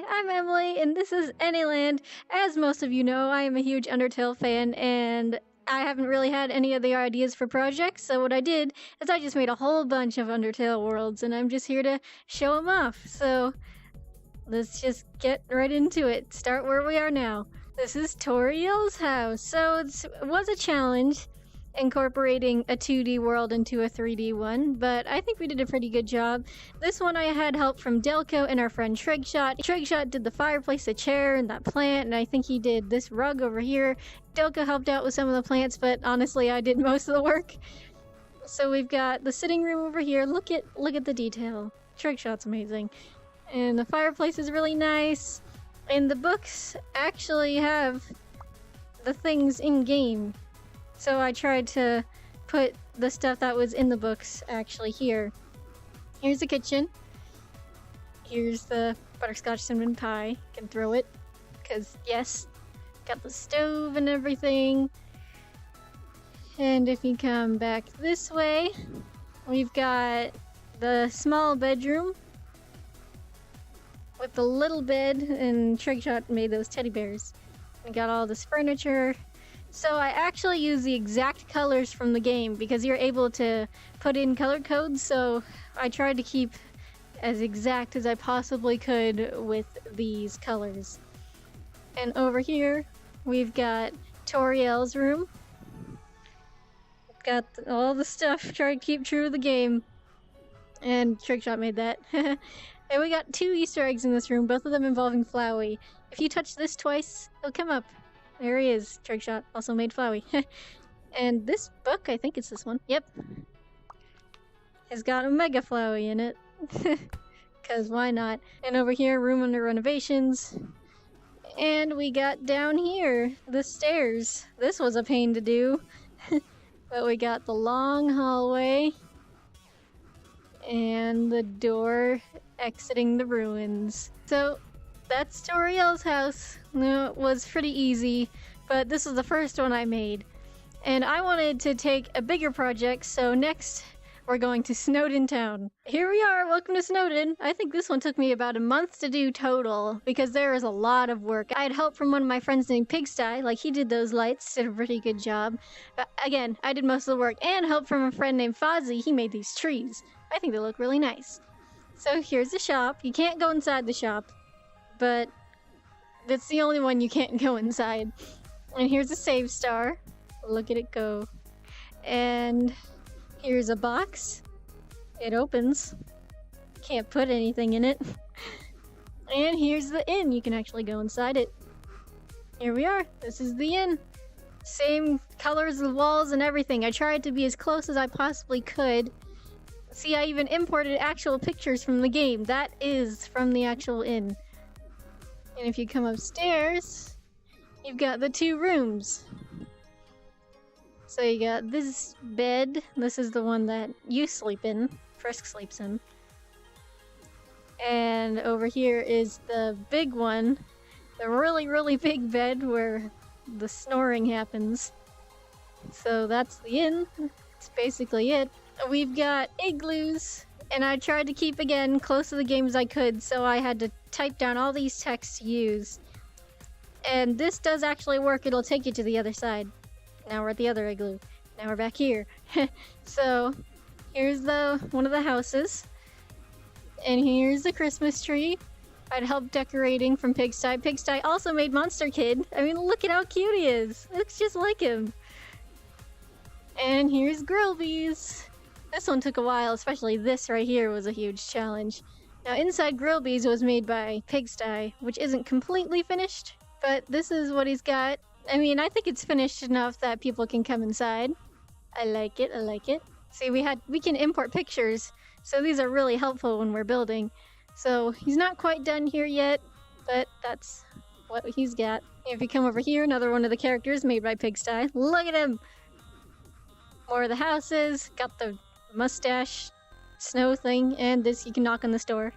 I'm Emily, and this is Anyland. As most of you know, I am a huge Undertale fan, and I haven't really had any of the ideas for projects, so what I did is I just made a whole bunch of Undertale worlds, and I'm just here to show them off. So, let's just get right into it. Start where we are now. This is Toriel's house. So, it was a challenge incorporating a 2D world into a 3D one, but I think we did a pretty good job. This one I had help from Delco and our friend Trigshot. Trigshot did the fireplace, the chair, and that plant, and I think he did this rug over here. Delco helped out with some of the plants, but honestly I did most of the work. So we've got the sitting room over here. Look at the detail. Trigshot's amazing. And the fireplace is really nice. And the books actually have the things in game. So I tried to put the stuff that was in the books actually here. Here's the kitchen. Here's the butterscotch cinnamon pie. Can throw it, because yes. Got the stove and everything. And if you come back this way, we've got the small bedroom with the little bed, and Trigshot made those teddy bears. We got all this furniture. So I actually use the exact colors from the game because you're able to put in color codes, so I tried to keep as exact as I possibly could with these colors. And over here, we've got Toriel's room. Got all the stuff, try to keep true to the game. And Trigshot made that. And we got 2 Easter eggs in this room, both of them involving Flowey. If you touch this twice, he'll come up. There he is. Trigshot also made Flowey. And this book, I think it's this one. Yep. Has got a Mega Flowey in it. Because why not? And over here, room under renovations. And we got down here, the stairs. This was a pain to do. But we got the long hallway. And the door exiting the ruins. So, that's Toriel's house. No, it was pretty easy, but this was the first one I made. And I wanted to take a bigger project, so next we're going to Snowdin town. Here we are, welcome to Snowdin. I think this one took me about a month to do total, because there is a lot of work. I had help from one of my friends named Pigsty, like he did those lights, did a pretty good job. But again, I did most of the work, and help from a friend named Fozzie, he made these trees. I think they look really nice. So here's the shop. You can't go inside the shop, but that's the only one you can't go inside. And here's a save star. Look at it go. And here's a box. It opens. Can't put anything in it. And here's the inn. You can actually go inside it. Here we are. This is the inn. Same colors of the walls and everything. I tried to be as close as I possibly could. See, I even imported actual pictures from the game. That is from the actual inn. And if you come upstairs, you've got the 2 rooms. So you got this bed. This is the one that you sleep in. Frisk sleeps in. And over here is the big one. The really, really big bed where the snoring happens. So that's the inn. That's basically it. We've got igloos. And I tried to keep, again, close to the game as I could, so I had to type down all these texts to use. And this does actually work. It'll take you to the other side. Now we're at the other igloo. Now we're back here. So, here's one of the houses. And here's the Christmas tree. I'd helped decorating from Pigsty. Pigsty also made Monster Kid. I mean, look at how cute he is. Looks just like him. And here's Grillby's. This one took a while, especially this right here was a huge challenge. Now inside Grillby's was made by Pigsty, which isn't completely finished, but this is what he's got. I mean, I think it's finished enough that people can come inside. I like it, I like it. See, we can import pictures, so these are really helpful when we're building. So he's not quite done here yet, but that's what he's got. If you come over here, another one of the characters made by Pigsty. Look at him! More of the houses, got the mustache snow thing, and this you can knock on this door.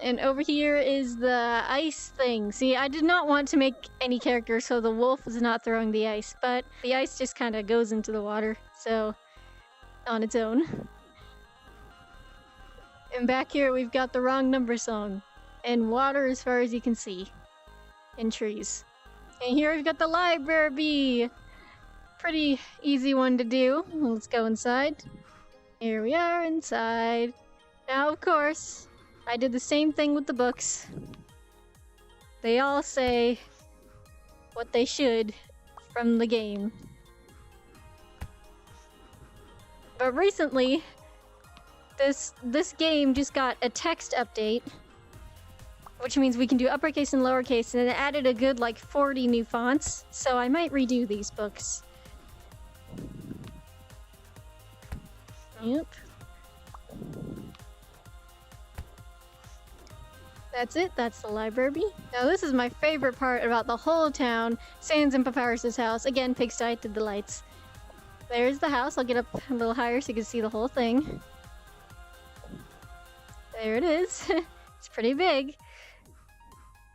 And over here is the ice thing. See, I did not want to make any character so the wolf was not throwing the ice, but the ice just kind of goes into the water, so on its own. And back here we've got the wrong number song. And water as far as you can see. And trees. And here we've got the library bee. Pretty easy one to do. Let's go inside. Here we are inside. Now, of course, I did the same thing with the books. They all say what they should from the game. But recently, this game just got a text update, which means we can do uppercase and lowercase, and it added a good like 40 new fonts, so I might redo these books. Yep. That's it, that's the library. Now this is my favorite part about the whole town, Sans and Papyrus's house. Again, Pigsty did the lights. There's the house, I'll get up a little higher so you can see the whole thing. There it is. It's pretty big.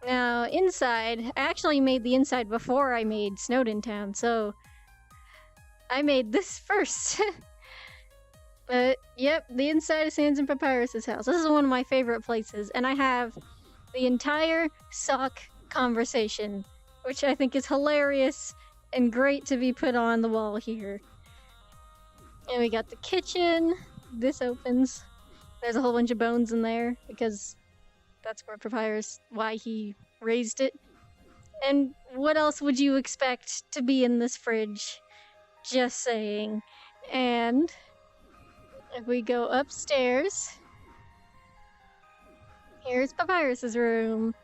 Now, inside, I actually made the inside before I made Snowdin Town, so I made this first. But, yep, the inside of Sans and Papyrus's house. This is one of my favorite places, and I have the entire sock conversation, which I think is hilarious and great to be put on the wall here. And we got the kitchen. This opens. There's a whole bunch of bones in there, because that's where Papyrus, why he raised it. And what else would you expect to be in this fridge? Just saying. And if we go upstairs, here's Papyrus's room.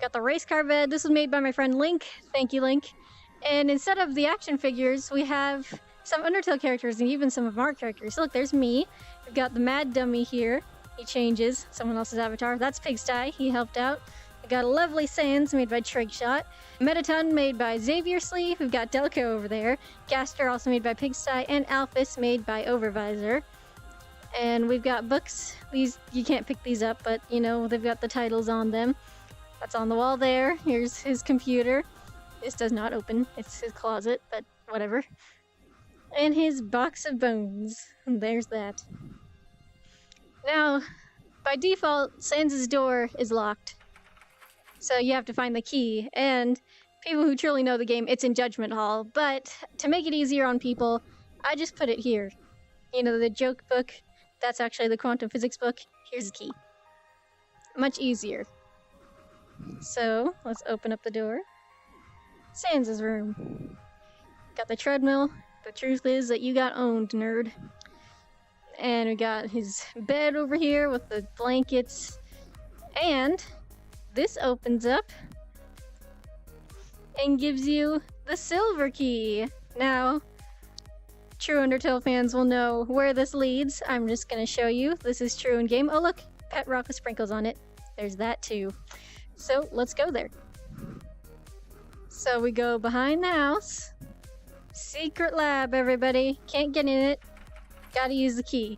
Got the race car bed. This was made by my friend Link. Thank you, Link. And instead of the action figures, we have some Undertale characters and even some of our characters. So look, there's me. We've got the Mad Dummy here. He changes someone else's avatar. That's Pigsty. He helped out. We got a lovely Sans made by Trigshot. Metaton made by Xavier Sleeve. We've got Delco over there. Gaster also made by Pigsty. And Alphys made by Overvisor. And we've got books. These, you can't pick these up, but you know, they've got the titles on them. That's on the wall there. Here's his computer. This does not open. It's his closet, but whatever. And his box of bones. And there's that. Now, by default, Sans' door is locked. So you have to find the key. And people who truly know the game, it's in Judgement Hall. But to make it easier on people, I just put it here. You know, the joke book, that's actually the quantum physics book. Here's the key. Much easier. So, let's open up the door. Sans' room. Got the treadmill. The truth is that you got owned, nerd. And we got his bed over here with the blankets. And this opens up and gives you the silver key. Now, true Undertale fans will know where this leads. I'm just gonna show you. This is true in game. Oh look, pet rock with sprinkles on it. There's that too. So let's go there. So we go behind the house. Secret lab, everybody. Can't get in it. Gotta use the key.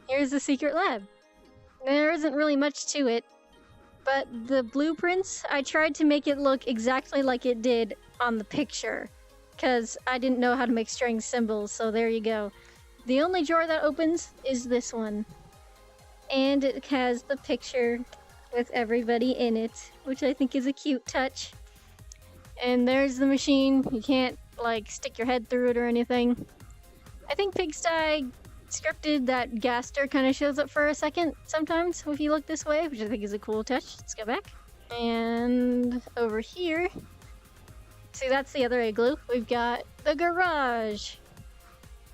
Here's the secret lab. There isn't really much to it, but the blueprints, I tried to make it look exactly like it did on the picture, because I didn't know how to make string symbols, so there you go. The only drawer that opens is this one. And it has the picture with everybody in it, which I think is a cute touch. And there's the machine. You can't, like, stick your head through it or anything. I think Pigsty scripted that Gaster kind of shows up for a second sometimes if you look this way, which I think is a cool touch. Let's go back. And over here, see, that's the other igloo. We've got the garage.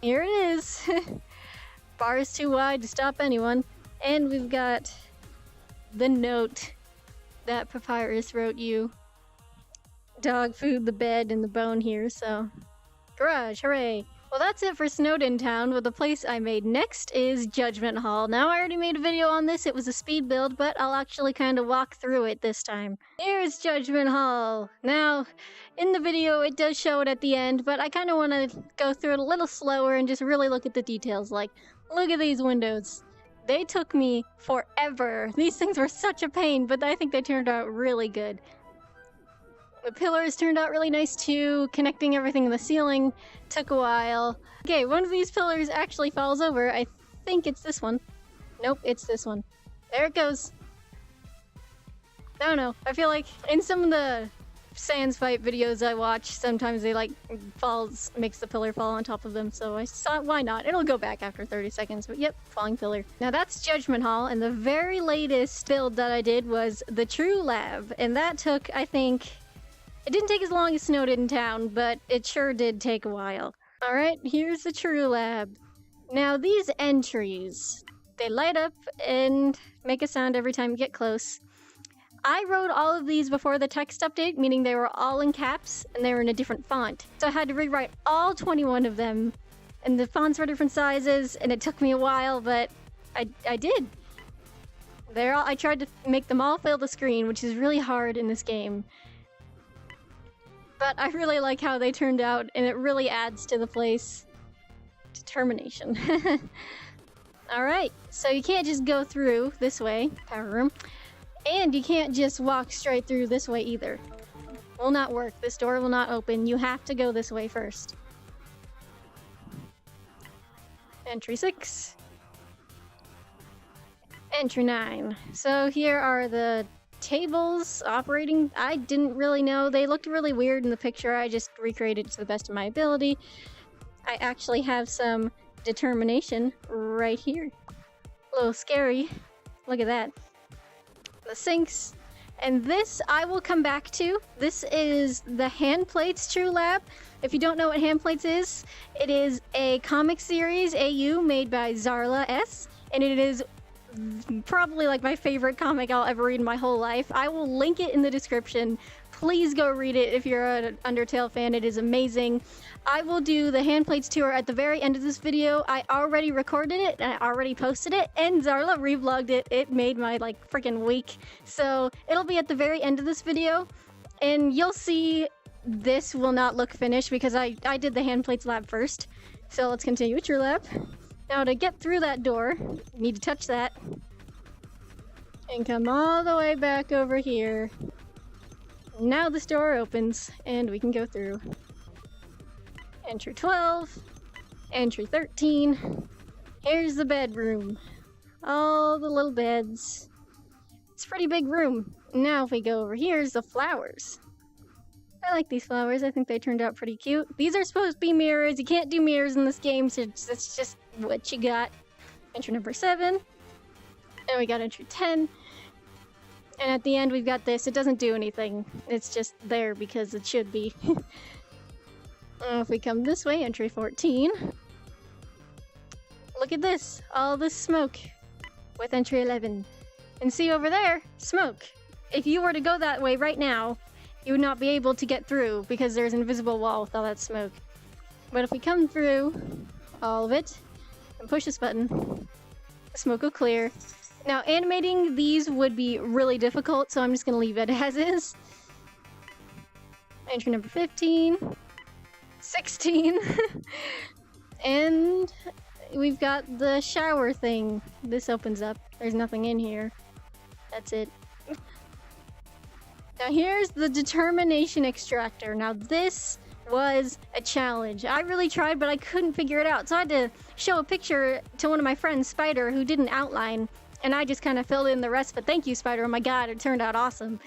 Here it is. Bar is too wide to stop anyone. And we've got the note that Papyrus wrote you. Dog food, the bed, and the bone here, so... Garage, hooray! Well, that's it for Snowdin Town, but the place I made next is Judgement Hall. Now, I already made a video on this. It was a speed build, but I'll actually kind of walk through it this time. Here's Judgement Hall. Now, in the video, it does show it at the end, but I kind of want to go through it a little slower and just really look at the details. Like, look at these windows. They took me forever. These things were such a pain, but I think they turned out really good. The pillars turned out really nice too. Connecting everything in the ceiling took a while. Okay, one of these pillars actually falls over. I think it's this one. Nope, it's this one. There it goes. I don't know. I feel like in some of the sans fight videos I watch, sometimes they like makes the pillar fall on top of them, so I thought, why not? It'll go back after 30 seconds, but yep, falling pillar. Now that's Judgement Hall, and the very latest build that I did was the True Lab, and that took, I think, it didn't take as long as Snowdin town, but it sure did take a while. Alright, here's the True Lab. Now these entries, they light up and make a sound every time you get close. I wrote all of these before the text update, meaning they were all in caps and they were in a different font. So I had to rewrite all 21 of them, and the fonts were different sizes, and it took me a while, but I did. I tried to make them all fill the screen, which is really hard in this game. But I really like how they turned out, and it really adds to the place. Determination. Alright, so you can't just go through this way, power room. And you can't just walk straight through this way either. Will not work. This door will not open. You have to go this way first. Entry 6. Entry 9. So here are the tables operating. I didn't really know. They looked really weird in the picture. I just recreated it to the best of my ability. I actually have some determination right here. A little scary. Look at that. The sinks, and this I will come back to. This is the Handplates True Lab. If you don't know what Handplates is, it is a comic series, AU, made by Zarla-s, and it is probably like my favorite comic I'll ever read in my whole life. I will link it in the description. Please go read it if you're an Undertale fan. It is amazing. I will do the Handplates tour at the very end of this video. I already recorded it and I already posted it, and Zarla revlogged it. It made my like freaking week. So it'll be at the very end of this video, and you'll see this will not look finished because I did the Handplates lab first. So let's continue with your lab. Now to get through that door, you need to touch that and come all the way back over here. Now this door opens and we can go through. Entry 12, entry 13. Here's the bedroom. All the little beds. It's a pretty big room. Now if we go over here's the flowers. I like these flowers. I think they turned out pretty cute. These are supposed to be mirrors. You can't do mirrors in this game, so that's just what you got. Entry number 7. And we got entry 10. And at the end we've got this. It doesn't do anything. It's just there because it should be. If we come this way, entry 14. Look at this. All this smoke with entry 11. And see over there? Smoke. If you were to go that way right now, you would not be able to get through because there's an invisible wall with all that smoke. But if we come through all of it and push this button, the smoke will clear. Now animating these would be really difficult, so I'm just gonna leave it as is. Entry number 15, 16, and we've got the shower thing. This opens up. There's nothing in here. That's it. Now here's the determination extractor. Now this was a challenge. I really tried, but I couldn't figure it out. So I had to show a picture to one of my friends, Spider, who did an outline, and I just kind of filled in the rest. But thank you, Spider. Oh my god, it turned out awesome.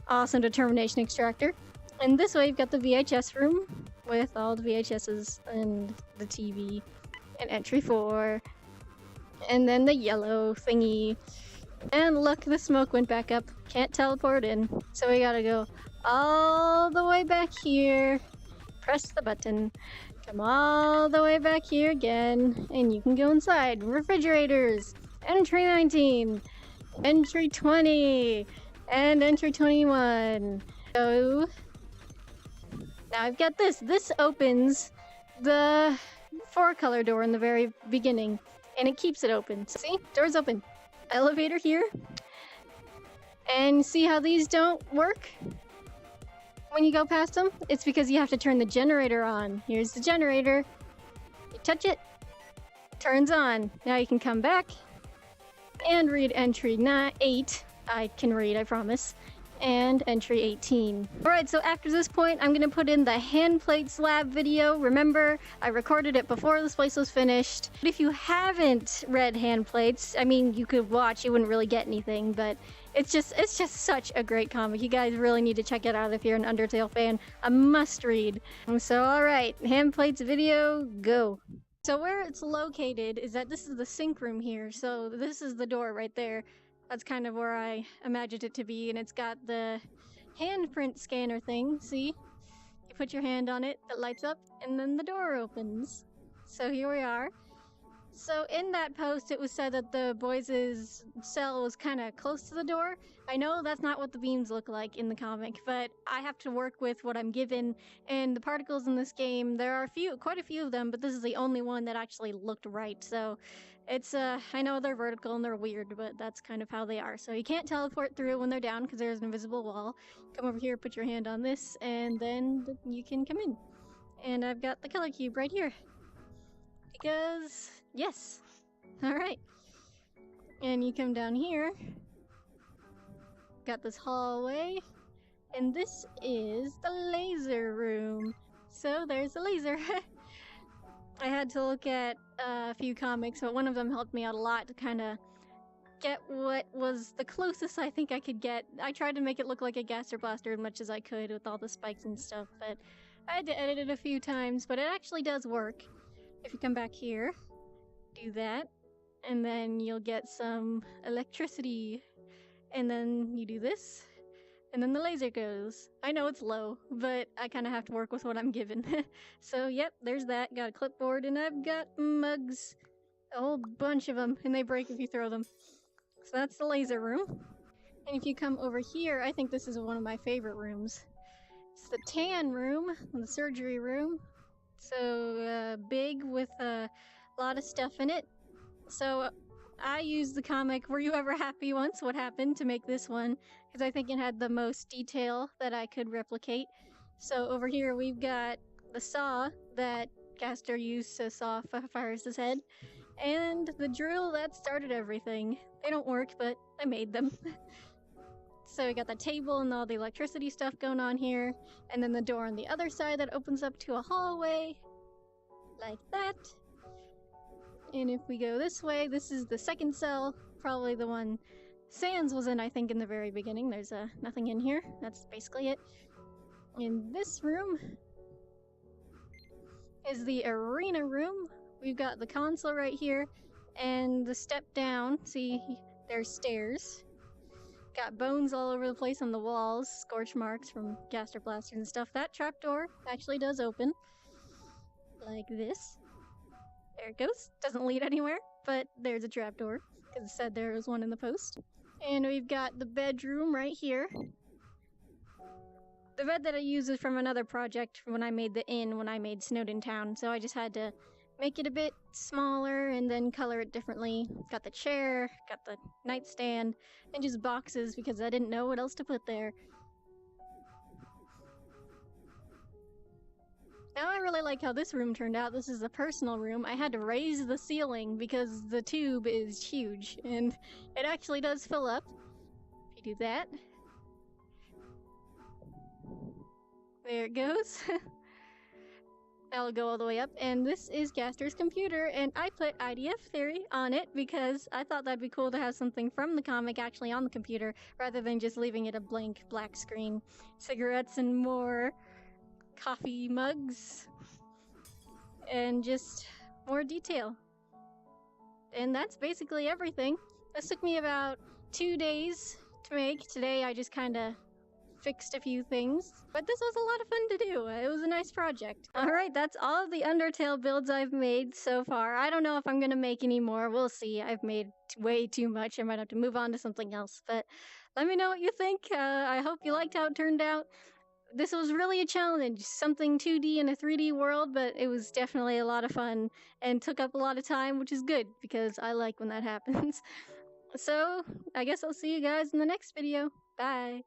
Awesome determination extractor. And this way you've got the VHS room with all the VHSs and the TV and entry 4. And then the yellow thingy. And look, the smoke went back up. Can't teleport in. So we gotta go all the way back here. Press the button. Come all the way back here again. And you can go inside. Refrigerators. Entry 19. Entry 20. And entry 21. So now I've got this. This opens the 4-color door in the very beginning. And it keeps it open. See? Door's open. Elevator here. And see how these don't work when you go past them? It's because you have to turn the generator on. Here's the generator. You touch it. It turns on. Now you can come back and read entry 8. I can read, I promise. and entry 18. Alright, so after this point, I'm gonna put in the Handplates lab video. Remember, I recorded it before this place was finished. But if you haven't read Handplates, I mean, you could watch, you wouldn't really get anything, but it's just such a great comic. You guys really need to check it out if you're an Undertale fan. A must read. So alright, Handplates video, go. So where it's located is that this is the sync room here, so this is the door right there. That's kind of where I imagined it to be, and it's got the handprint scanner thing, see? You put your hand on it, it lights up, and then the door opens. So here we are. So in that post, it was said that the boys' cell was kind of close to the door. I know that's not what the beams look like in the comic, but I have to work with what I'm given, and the particles in this game, there are quite a few of them, but this is the only one that actually looked right, so it's, I know they're vertical and they're weird, but that's kind of how they are. So you can't teleport through when they're down because there's an invisible wall. Come over here, put your hand on this, and then you can come in. And I've got the color cube right here. Because, yes. Alright. And you come down here. Got this hallway. And this is the laser room. So there's a laser. I had to look at a few comics, but one of them helped me out a lot to kind of get what was the closest I think I could get. I tried to make it look like a Gaster Blaster as much as I could with all the spikes and stuff, but I had to edit it a few times, but it actually does work. If you come back here, do that, and then you'll get some electricity, and then you do this, and then the laser goes. I know it's low, but I kind of have to work with what I'm given. So, yep, there's that. Got a clipboard, and I've got mugs. A whole bunch of them, and they break if you throw them. So that's the laser room. And if you come over here, I think this is one of my favorite rooms. It's the tan room, the surgery room. So, big with a lot of stuff in it. So, I used the comic Were You Ever Happy Once? What Happened to make this one, because I think it had the most detail that I could replicate. So over here we've got the saw that Gaster used to saw Papyrus' head, and the drill that started everything. They don't work, but I made them. So we got the table and all the electricity stuff going on here, and then the door on the other side that opens up to a hallway, like that. And if we go this way, this is the second cell, probably the one Sans was in, I think, in the very beginning. There's nothing in here. That's basically it. In this room is the arena room. We've got the console right here, and the step down. See, there's stairs. Got bones all over the place on the walls, scorch marks from Gaster Blasters and stuff. That trapdoor actually does open, like this. There it goes. Doesn't lead anywhere, but there's a trapdoor, because it said there was one in the post. And we've got the bedroom right here. The bed that I use is from another project when I made the inn, when I made Snowdin Town, so I just had to make it a bit smaller and then color it differently. Got the chair, got the nightstand, and just boxes because I didn't know what else to put there. Now I really like how this room turned out. This is a personal room. I had to raise the ceiling because the tube is huge, and it actually does fill up. If you do that. There it goes. That'll go all the way up, and this is Gaster's computer, and I put IDF Theory on it because I thought that'd be cool to have something from the comic actually on the computer, rather than just leaving it a blank black screen. Cigarettes and more coffee mugs, and just more detail. And that's basically everything. This took me about 2 days to make. Today I just kinda fixed a few things, but this was a lot of fun to do. It was a nice project. Alright, that's all of the Undertale builds I've made so far. I don't know if I'm gonna make any more. We'll see. I've made way too much. I might have to move on to something else, but let me know what you think. I hope you liked how it turned out. This was really a challenge, something 2D in a 3D world, but it was definitely a lot of fun and took up a lot of time, which is good because I like when that happens. So, I guess I'll see you guys in the next video. Bye!